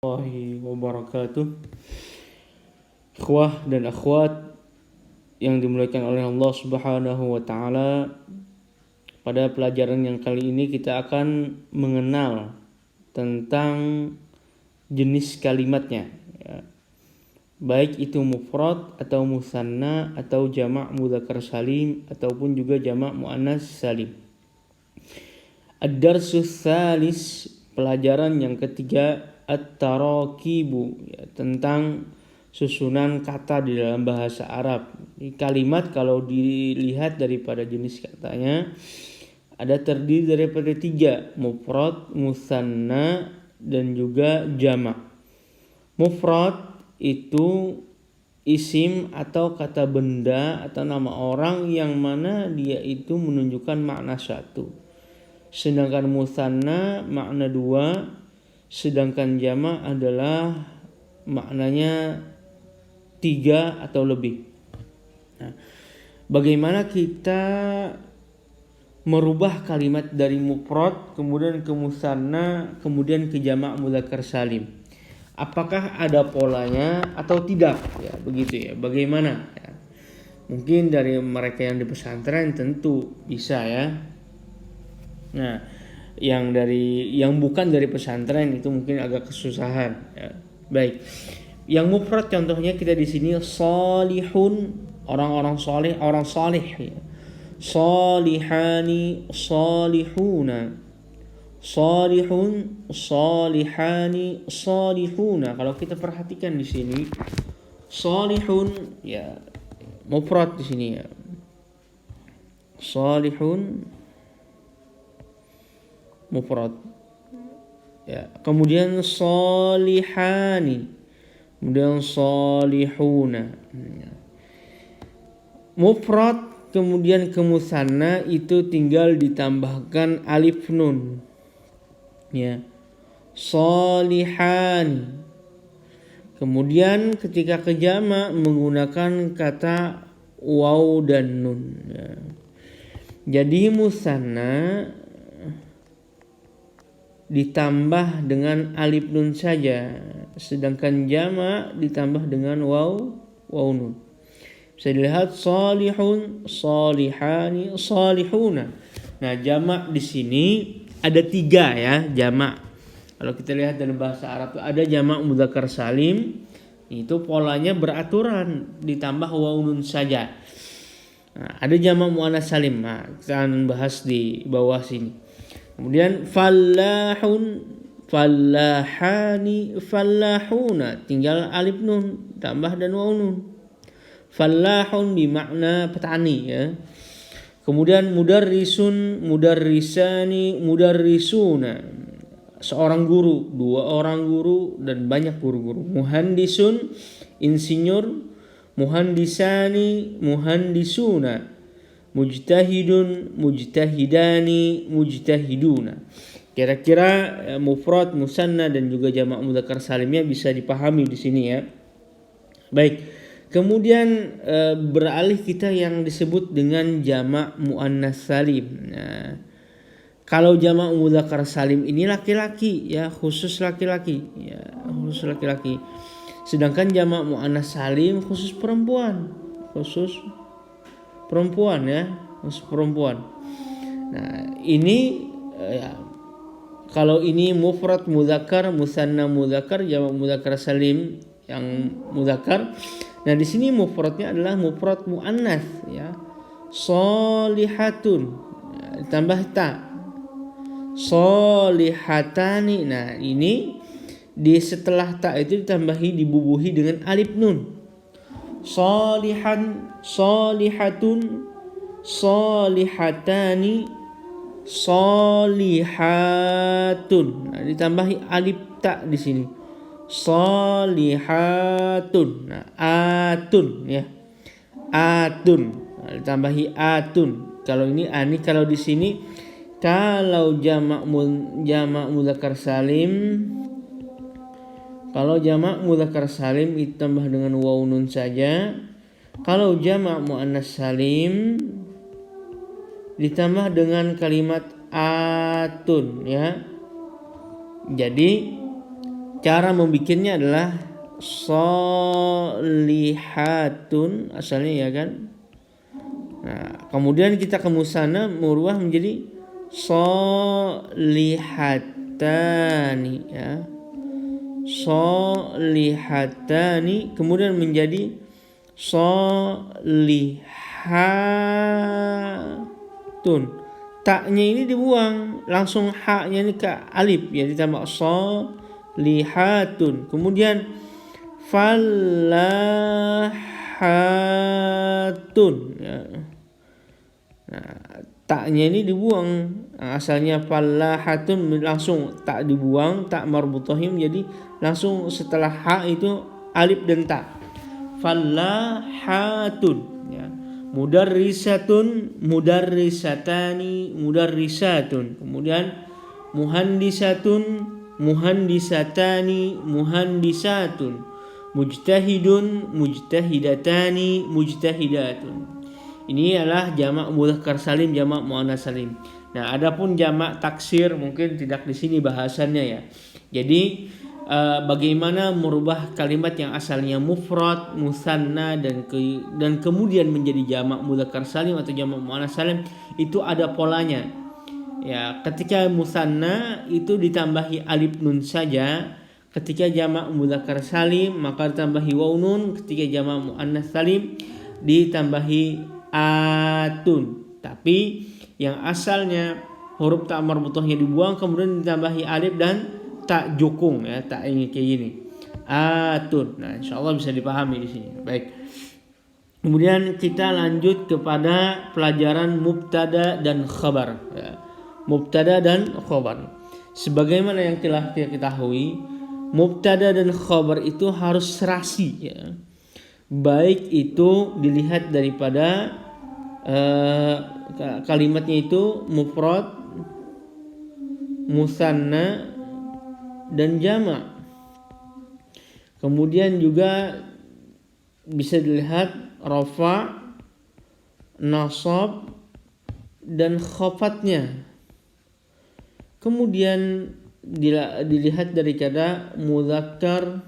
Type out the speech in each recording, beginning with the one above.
Warahmatullahi wabarakatuh. Ikhwah dan akhwat yang dimuliakan oleh Allah Subhanahu wa taala, pada pelajaran yang kali ini kita akan mengenal tentang jenis kalimatnya, ya. Baik itu mufrad atau musanna atau jamak mudzakkar salim ataupun juga jamak muannas salim. Ad-darsus tsalis, pelajaran yang ketiga, at-tarakibu, ya, tentang susunan kata di dalam bahasa Arab. Kalimat kalau dilihat daripada jenis katanya ada terdiri daripada 3, mufrad, musanna dan juga jamak. Mufrad itu isim atau kata benda atau nama orang yang mana dia itu menunjukkan makna satu. Sedangkan musanna makna 2, sedangkan jamak adalah maknanya 3 atau lebih. Nah, bagaimana kita merubah kalimat dari mufrad kemudian ke musanna kemudian ke jamak mudzakkar salim? Apakah ada polanya atau tidak? Ya, begitu ya. Bagaimana? Ya. Mungkin dari mereka yang di pesantren tentu bisa ya. Nah, yang bukan dari pesantren itu mungkin agak kesusahan. Ya. Baik. Yang mufrad contohnya kita di sini salihun, orang-orang saleh, orang saleh. Ya. Salihani, salihuna. Salihun, salihani, salihuna. Kalau kita perhatikan di sini salihun ya mufrad di sini ya. Salihun mufrad. Ya, kemudian salihani, kemudian salihuna. Mufrad kemudian ke musanna itu tinggal ditambahkan alif nun. Ya. Salihani. Kemudian ketika ke jamak menggunakan kata waw dan nun. Ya. Jadi musanna ditambah dengan alif nun saja, sedangkan jamak ditambah dengan waw nun. Bisa dilihat salihun, salihani, salihuna. Nah, jamak di sini ada 3 ya, jamak. Kalau kita lihat dalam bahasa Arab ada jamak mudzakkar salim, itu polanya beraturan ditambah waw nun saja. Nah, ada jamak muannas salim. Nah, kita akan bahas di bawah sini. Kemudian fallahun, fallahani, fallahuna, tinggal alif nun tambah dan waw nun. Fallahun bermakna petani ya. Kemudian mudarrisun, mudarrisani, mudarrisuna, seorang guru, 2 orang guru dan banyak guru-guru. Muhandisun, insinyur, muhandisani, muhandisuna, mujtahidun, mujtahidani, mujtahiduna. Kira-kira mufrad, musanna dan juga jamak mudzakkar salimnya bisa dipahami di sini ya. Baik. Kemudian beralih kita yang disebut dengan jamak muannas salim. Nah, kalau jamak mudzakkar salim ini laki-laki ya, khusus laki-laki ya, khusus laki-laki. Sedangkan jamak muannas salim khusus perempuan, khusus perempuan ya, khusus perempuan. Nah, ini ya, kalau ini mufrad mudzakkar, musanna mudzakkar, jamak mudzakkar salim yang mudzakkar. Nah, di sini mufradnya adalah mufrad muannas ya. Sholihatun ya, ditambah ta. Sholihatani. Nah, ini di setelah ta itu ditambahi dibubuhi dengan alif nun. Sholihan, sholihatun, sholihatani, sholihatun. Nah, ditambahi alif ta di sini. Sholihatun. Nah, atun ya. Atun. Nah, ditambahi atun. Kalau ini ani, kalau di sini kalau jamak mudzakkar salim, kalau jamak mudzakkar salim ditambah dengan waw nun saja. Kalau jamak muannas salim ditambah dengan kalimat atun ya. Jadi cara membikinnya adalah solihatun asalnya ya kan. Nah, kemudian kita ke musanna merubah menjadi solihatani ya. Solihatani kemudian menjadi solihatun. Taknya ini dibuang, langsung haknya ini ke alif ya, ditambah solihatun. Kemudian fallahatun ya. Nah, taknya ini dibuang, asalnya fallahatun langsung tak dibuang, tak marbutahim, jadi langsung setelah ha itu alif dan ta. Fallahatun ya. Mudarrisatun, mudarrisatani, mudarrisatun. Kemudian muhandisatun, muhandisatani, muhandisatun. Mujtahidun, mujtahidatani, mujtahidatun. Ini adalah jamak mudzakkar salim, jamak muannats salim. Nah, adapun jamak taksir mungkin tidak di sini bahasannya ya. Jadi bagaimana merubah kalimat yang asalnya mufrad, musanna dan kemudian menjadi jamak mudzakkar salim atau jamak muannats salim, itu ada polanya. Ya, ketika musanna itu ditambahi alif nun saja, ketika jamak mudzakkar salim maka ditambahi waw nun, ketika jamak muannats salim ditambahi atun. Tapi yang asalnya huruf ta marbutahnya dibuang kemudian ditambahi alif dan tak jukung ya, tak ini kayak gini. Atun. Nah, insyaallah bisa dipahami di sini. Baik. Kemudian kita lanjut kepada pelajaran mubtada dan khabar ya. Mubtada dan khabar. Sebagaimana yang telah kita ketahui, mubtada dan khabar itu harus serasi ya. Baik itu dilihat daripada kalimatnya itu mufrad, musanna dan jamak. Kemudian juga bisa dilihat rafa, nasab dan khafatnya. Kemudian dilihat dari kata mudzakkar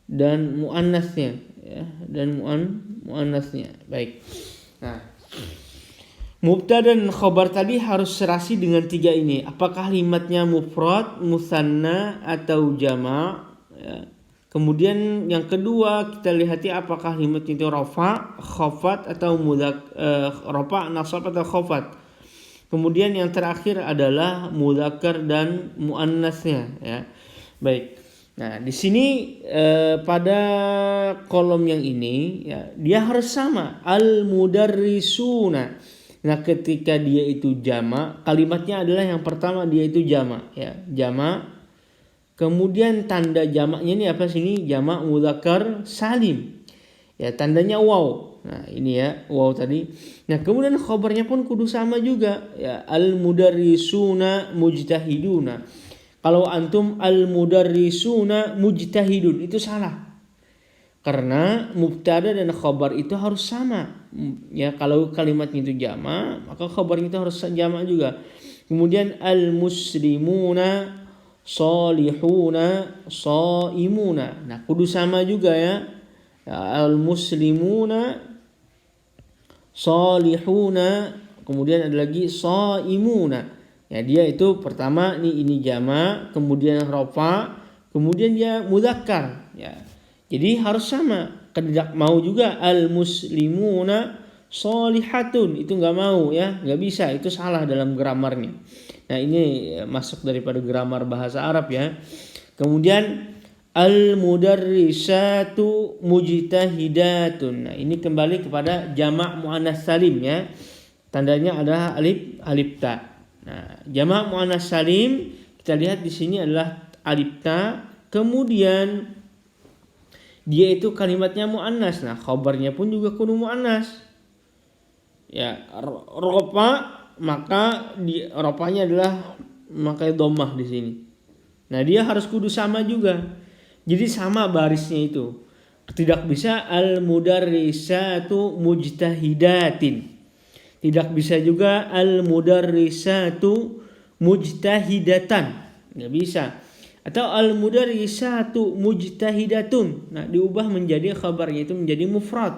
dan muannasnya ya, dan muannasnya. Baik. Nah, mubtada dan khabar tadi harus serasi dengan tiga ini. Apakah kalimatnya mufrad, musanna atau jama' ya. Kemudian yang kedua kita lihati apakah kalimatnya itu rafa, khafat atau rafa, nasab atau khafat. Kemudian yang terakhir adalah mudzakkar dan muannasnya ya. Baik. Nah, di sini pada kolom yang ini ya, dia harus sama al-mudarrisuna. Nah, ketika dia itu jamak, kalimatnya adalah yang pertama dia itu jamak ya, jamak. Kemudian tanda jamaknya ini apa sini? Jamak mudzakkar salim. Ya, tandanya waw. Nah, ini ya, waw tadi. Nah, kemudian khabarnya pun kudu sama juga ya, al-mudarrisuna mujtahiduna. Kalau antum al-mudarrisuna mujtahidun itu salah. Karena mubtada dan khabar itu harus sama. Ya, kalau kalimatnya itu jamak, maka khabarnya itu harus jamak juga. Kemudian al-muslimuna salihuna shaimuna. Nah, kudu sama juga ya. Al-muslimuna salihuna, kemudian ada lagi shaimuna. Ya, dia itu pertama ini jamak, kemudian rafa, kemudian dia mudzakkar ya. Jadi harus sama. Tidak mau juga al-muslimuna sholihatun, itu enggak mau ya, enggak bisa, itu salah dalam gramarnya. Nah, ini masuk daripada gramar bahasa Arab ya. Kemudian al-mudarrisatu mujtahidatun. Nah, ini kembali kepada jamak muannats salim ya. Tandanya adalah alif ta. Nah, jamak muannats salim kita lihat di sini adalah alif ta, kemudian dia itu kalimatnya muannas. Nah, khabarnya pun juga kudu muannas. Ya, rofa, maka di rofanya adalah memakai dhammah di sini. Nah, dia harus kudu sama juga. Jadi sama barisnya itu. Tidak bisa al-mudarrisatu mujtahidatin. Tidak bisa juga al-mudarrisatu mujtahidatan. Enggak bisa. Atau al-mudarrisatu mujtahidatun. Nah, diubah menjadi khabarnya itu menjadi mufrad.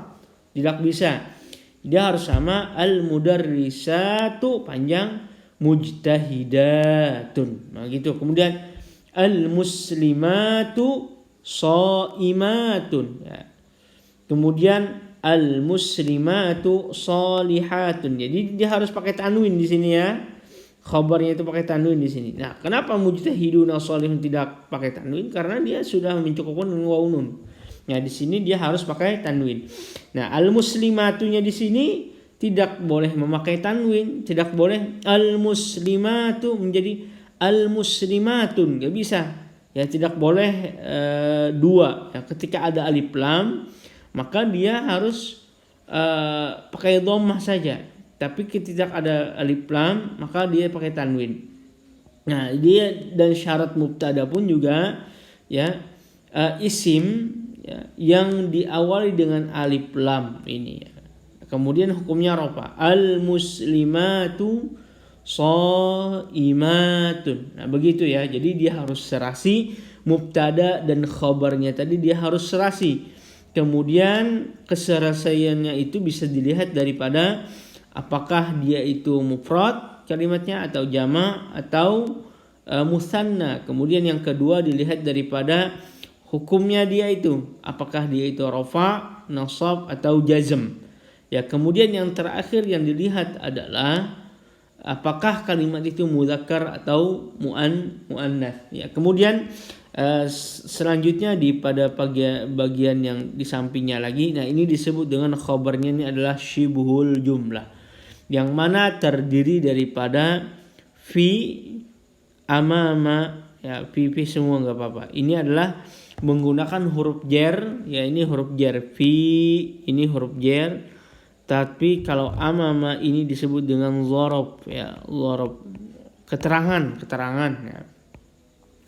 Tidak bisa. Dia harus sama al-mudarrisatu panjang mujtahidatun. Nah, gitu. Kemudian al-muslimatu shaimatun. Ya. Kemudian al-muslimatu shalihatun. Jadi dia harus pakai tanwin di sini ya. Khabarnya itu pakai tanwin di sini. Nah, kenapa mujtahiduna shalihun tidak pakai tanwin? Karena dia sudah mencukupkan dengan waw nun. Nah, di sini dia harus pakai tanwin. Nah, al-muslimatunya di sini tidak boleh memakai tanwin, tidak boleh al-muslimatu menjadi al-muslimatun, enggak bisa. Ya, tidak boleh dua. Ya, ketika ada alif lam, maka dia harus pakai dhammah saja. Tapi ketika ada alif lam, maka dia pakai tanwin. Nah, dia dan syarat mubtada pun juga ya isim ya, yang diawali dengan alif lam ini ya. Kemudian hukumnya rafa. Al-muslimatu shaimatun. Nah, begitu ya. Jadi dia harus serasi mubtada dan khabarnya tadi dia harus serasi. Kemudian keserasiannya itu bisa dilihat daripada apakah dia itu mufrad kalimatnya atau jama' atau musanna. Kemudian yang kedua dilihat daripada hukumnya dia itu, apakah dia itu rafa, nasab atau jazm. Ya, kemudian yang terakhir yang dilihat adalah apakah kalimat itu mudzakkar atau muannats. Ya, kemudian selanjutnya pada bagian yang di sampingnya lagi, nah ini disebut dengan khabarnya ini adalah syibhul jumlah, yang mana terdiri daripada fi, amama, ya fi semua nggak apa-apa. Ini adalah menggunakan huruf jer, ya ini huruf jer, fi ini huruf jer. Tapi kalau amama ini disebut dengan dzarab, ya dzarab, keterangan ya.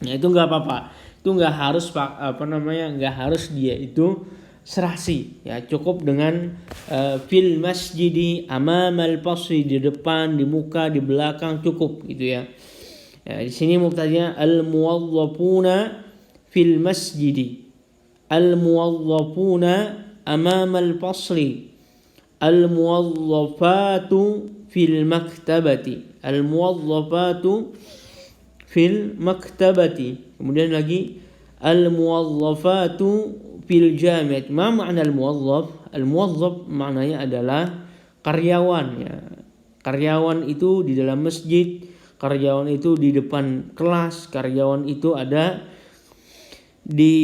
Ya itu nggak apa-apa, itu nggak harus nggak harus dia itu serasi, ya cukup dengan fil masjidi, amamal fasli, di depan, di muka, di belakang, cukup gitu ya. Ya di sini mubtada'nya al muwazzafuna fil masjidi, al muwazzafuna amamal fasli, al muwazzafatu fil maktabati, al muwazzafatu fil maktabati. Kemudian lagi al muwazzafatu fil jami'at. Ma makna al-muwazzaf? Al-muwazzaf maknanya adalah karyawan ya. Karyawan itu di dalam masjid, karyawan itu di depan kelas, karyawan itu ada di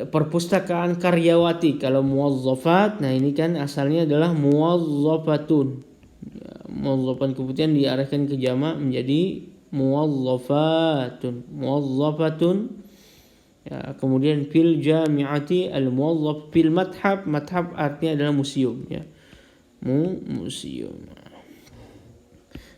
perpustakaan karyawati. Kalau muwazzafat, nah ini kan asalnya adalah muwazzafatun. Ya, muwazzafan kemudian diarahkan ke jama' menjadi muwazzafatun. Muwazzafatun. Ya, kemudian fil jami'ati al-muwazzaf fil mathab artinya adalah museum ya. Museum.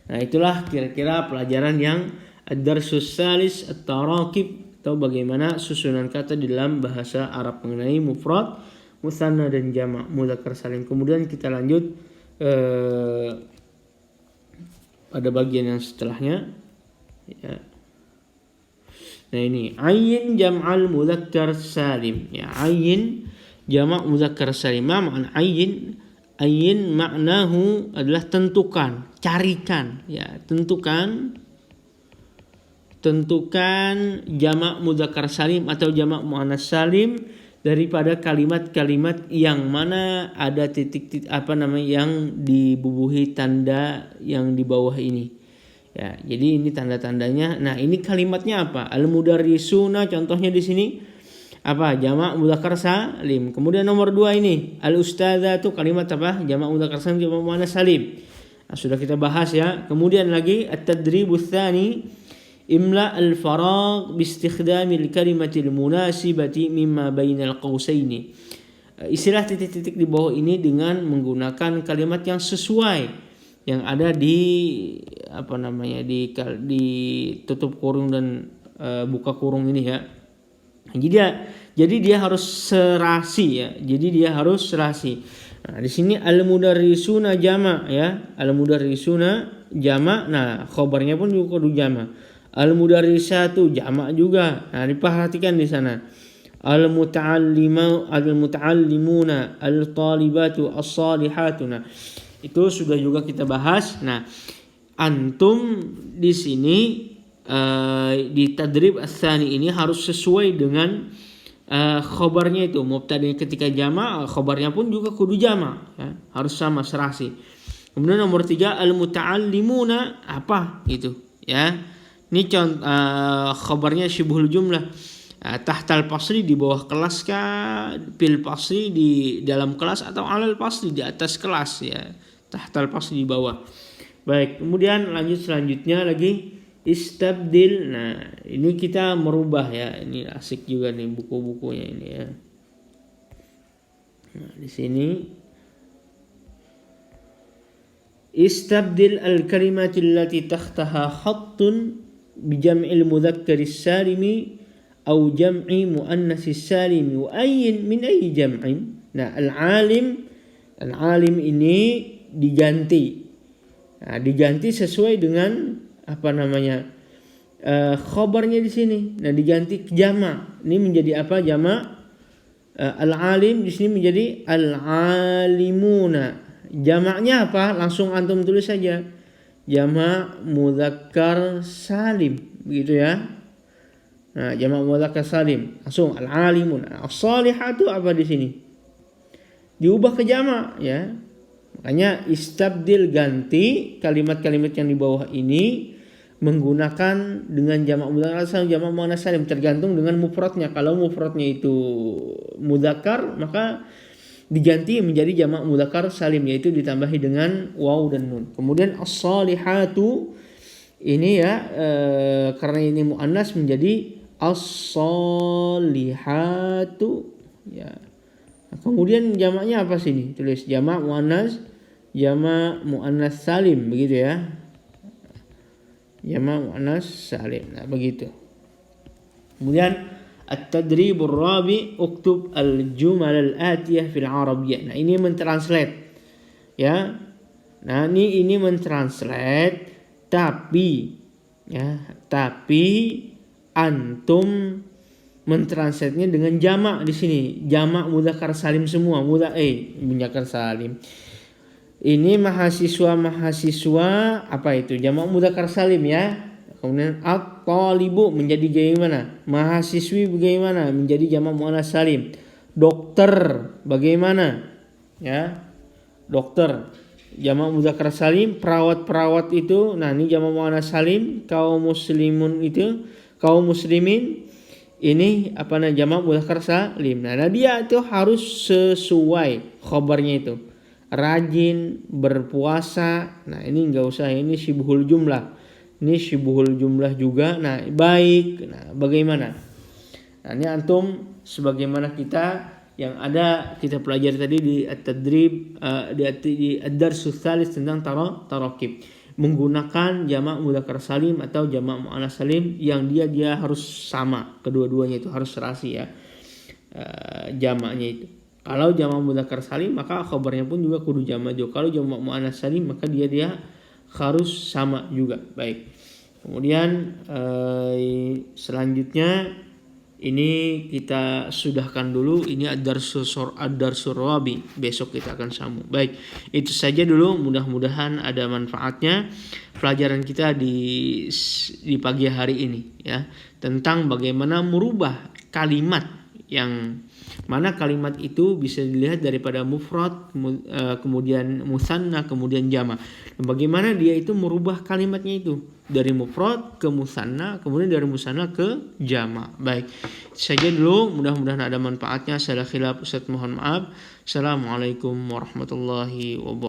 Nah, itulah kira-kira pelajaran yang ad-darsus salis at-tarakib, atau bagaimana susunan kata di dalam bahasa Arab mengenai mufrad, musanna dan jama', mudzakkar salim. Kemudian kita lanjut pada bagian yang setelahnya ya. Nah ini ayyin jam'al mudzakkar salim ya, ayyin jamak mudzakkar salim. Makna ayyin? Ayyin maknahu adalah tentukan, carikan ya, tentukan jamak mudzakkar salim atau jamak muannats salim daripada kalimat-kalimat yang mana ada titik-titik yang dibubuhi tanda yang di bawah ini. Ya, jadi ini tanda-tandanya. Nah, ini kalimatnya apa? Al-mudarrisuna, contohnya di sini apa? Jamak mudzakkar salim. Kemudian nomor 2 ini, al-ustadzatu, kalimat apa? Jamak mudzakkar salim, jamak muannats salim. Nah, sudah kita bahas ya. Kemudian lagi at-tadribus tsani, imla al-faragh bi istikhdamil kalimatil munasibati mimma bainal qausaini. Istilah titik-titik di bawah ini dengan menggunakan kalimat yang sesuai yang ada di di tutup kurung dan buka kurung ini ya. Jadi dia harus serasi ya. Jadi dia harus serasi. Nah, di sini al-mudarrisuna jama' ya. Al-mudarrisuna jama'. Nah, khabarnya pun juga kudu jama'. Al-mudarrisatu jamak juga. Nah, diperhatikan di sana. Al-muta'allimuna, al-talibatu, as-salihatu. Nah, itu sudah juga kita bahas. Nah, antum di sini di tadrib ats-tsani ini harus sesuai dengan khobarnya itu. Mubtada ketika jamak, khobarnya pun juga kudu jamak, ya. Harus sama serasi. Kemudian nomor 3 al-muta'allimuna apa gitu, ya. Ini contoh khobarnya syibhul jumlah. Tahtal pasri di bawah kelas kah, pil pasri di dalam kelas, atau alal pasri di atas kelas, ya. Tahtal pasri di bawah. Baik, kemudian selanjutnya lagi istabdil. Nah, ini kita merubah, ya. Ini asik juga nih buku-bukunya ini, ya. Nah, di sini istabdil al-kalimatil lati takhtaha khattun bi jam'il mudzakkari salimi au jam'i muannatsis salimi wa ayyin min ayyi jam'in. Nah, al-alim ini diganti. Nah, diganti sesuai dengan apa namanya khobarnya di sini. Nah, diganti ke jamak. Ini menjadi apa? Jamak. Al-alim di sini menjadi al-alimuna. Jamaknya apa? Langsung antum tulis saja. Jamak mudzakkar salim, begitu ya. Nah, jamak mudzakkar salim. Langsung al-alimun. As-salihatu apa di sini? Diubah ke jamak, ya. Makanya istabdil, ganti kalimat-kalimat yang di bawah ini menggunakan dengan jamak mudzakkar salim, jamak muannats salim, tergantung dengan mufradnya. Kalau mufradnya itu mudzakkar, maka diganti menjadi jamak mudzakkar salim, yaitu ditambahi dengan waw dan nun. Kemudian as-salihatu ini, ya, karena ini muannats menjadi as-salihatu, ya. Nah, kemudian jamaknya apa sini? Tulis jamak muannats salim, begitu ya. Jamak muannats salim. Nah, begitu. Kemudian at-tadribur rabi, uktub al-jumal al-atiyah fil arabiyyah. Nah, ini mentranslate, ya. Nah, ini mentranslate, tapi antum mentranslate-nya dengan jamak di sini. Jamak mudzakkar salim semua, mudzakkar salim. Ini mahasiswa apa itu? Jamak mudzakkar salim, ya. Kemudian at-talibu menjadi bagaimana? Mahasiswi bagaimana? Menjadi jamak muannats salim. Dokter bagaimana? Ya. Dokter jamak mudzakkar salim. Perawat itu, nah ini jamak muannats salim. Kaum muslimin ini apa namanya? Jamak mudzakkar salim. Nah, dia itu harus sesuai khobarnya itu. Rajin, berpuasa. Nah, ini enggak usah, ini syibhul jumlah. Ini syibhul jumlah juga. Nah, baik. Nah, bagaimana? Nah, ini antum sebagaimana yang ada kita pelajari tadi di at-tadrib, di ad-darsus tsalits tentang tarakib, menggunakan jamak mudzakkar salim atau jamak muannats salim yang dia harus sama, kedua-duanya itu harus serasi, ya, jamaknya itu. Kalau jamak mudzakkar salim maka khabarnya pun juga kudu jamak juga. Kalau jamak muannats salim maka dia harus sama juga. Baik. Kemudian selanjutnya ini kita sudahkan dulu. Ini ad-darsul rabi. Besok kita akan sambung. Baik, itu saja dulu. Mudah-mudahan ada manfaatnya pelajaran kita di pagi hari ini, ya, tentang bagaimana merubah kalimat, yang mana kalimat itu bisa dilihat daripada mufrad, kemudian musanna, kemudian jamak. Dan bagaimana dia itu merubah kalimatnya itu dari mufrad ke musanna, kemudian dari musanna ke jamak. Baik, saja dulu. Mudah-mudahan ada manfaatnya. Salah khilaf, Ustaz mohon maaf. Assalamualaikum warahmatullahi wabarakatuh.